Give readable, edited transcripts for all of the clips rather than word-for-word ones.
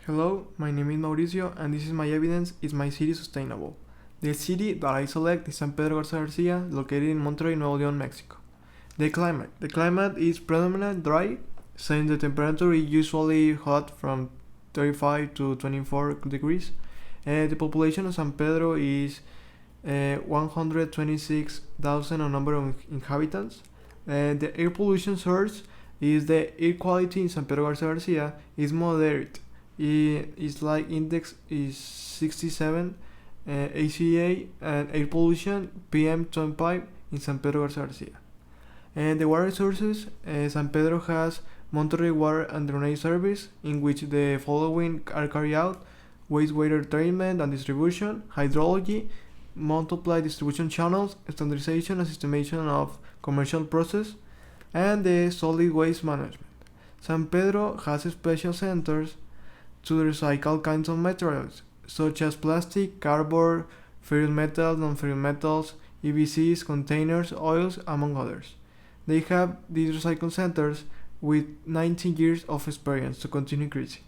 Hello, my name is Mauricio and this is my evidence is my city sustainable. The city that I select is San Pedro Garcia, located in Monterrey, Nuevo León, Mexico. The climate is predominantly dry, since the temperature is usually hot from 35 to 24 degrees. The population of San Pedro is 126,000 on number of inhabitants. The air pollution source is the air quality in San Pedro Garcia is moderate. Its like index is 67 ACA and air pollution PM2.5 in San Pedro Garcia. And the water sources, San Pedro has Monterrey Water and Drainage Service, in which the following are carried out: wastewater treatment and distribution, hydrology, multiply distribution channels, standardization and systemization of commercial process, and the solid waste management. San Pedro has special centers to recycle kinds of materials, such as plastic, cardboard, ferrous metals, non-ferrous metals, EVCs, containers, oils, among others. They have these recycle centers with 19 years of experience to continue increasing.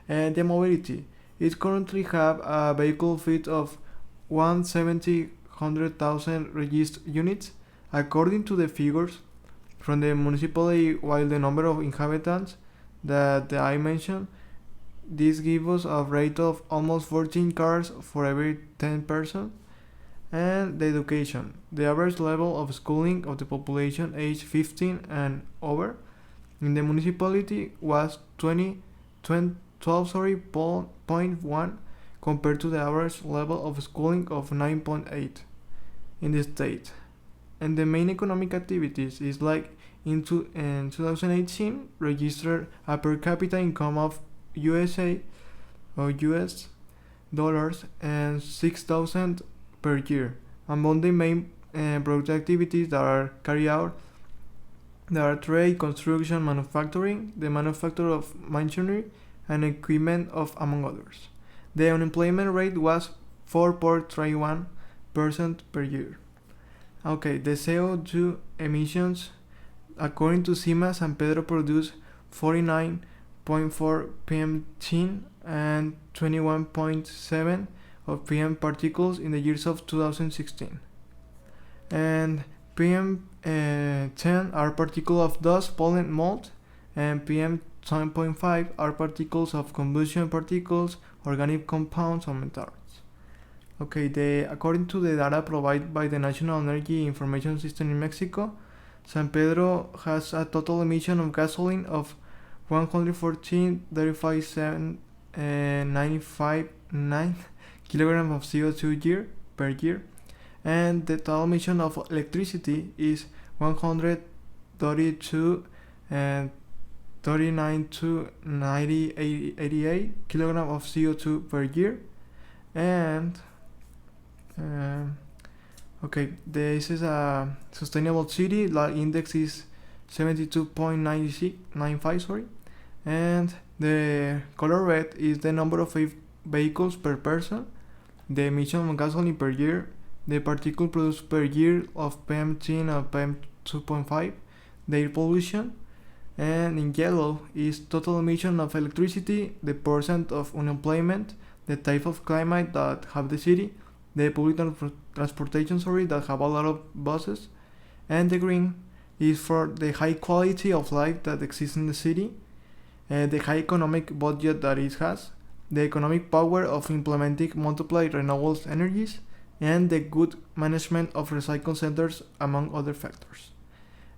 And the mobility, it currently have a vehicle fleet of 170,000 registered units, according to the figures from the municipality. While the number of inhabitants that I mentioned, this gives us a rate of almost 14 cars for every 10 persons. And the education, the average level of schooling of the population aged 15 and over in the municipality was 12.1 compared to the average level of schooling of 9.8 in the state. And the main economic activities is like in 2018 registered a per capita income of US dollars and 6,000 per year. Among the main product activities that are carried out, there are trade, construction, manufacturing, the manufacture of machinery and equipment, of among others. The unemployment rate was 4.31% per year. Okay, the CO2 emissions, according to CIMA, San Pedro produced 49.4 PM10 and 21.7 of PM particles in the years of 2016. And PM10 are particles of dust, pollen, mold, and PM10.5 are particles of combustion particles, organic compounds, and metals. Okay, according to the data provided by the National Energy Information System in Mexico, San Pedro has a total emission of gasoline of 114,35,795 kilograms of CO2 per year, and the total emission of electricity is 132,39,90,88 kilograms of CO2 per year. And okay, this is a sustainable city. The index is 72.95, sorry. And the color red is the number of vehicles per person, the emission of gasoline per year, the particle produced per year of PM10 and PM2.5, the air pollution. And in yellow is total emission of electricity, the percent of unemployment, the type of climate that have the city, the public transportation that have a lot of buses. And the green is for the high quality of life that exists in the city, the high economic budget that it has, the economic power of implementing multiple renewable energies, and the good management of recycle centers, among other factors.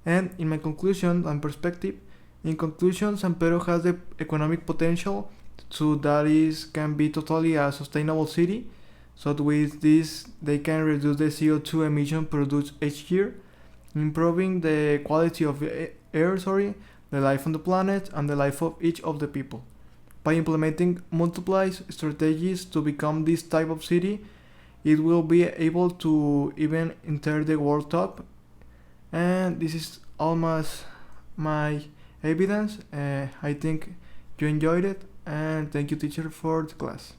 And in my conclusion and perspective, San Pedro has the economic potential can be totally a sustainable city. So with this, they can reduce the CO2 emission produced each year, improving the quality of air, the life on the planet, and the life of each of the people. By implementing multiple strategies to become this type of city, it will be able to even enter the world top. And this is almost my evidence. I think you enjoyed it, and thank you, teacher, for the class.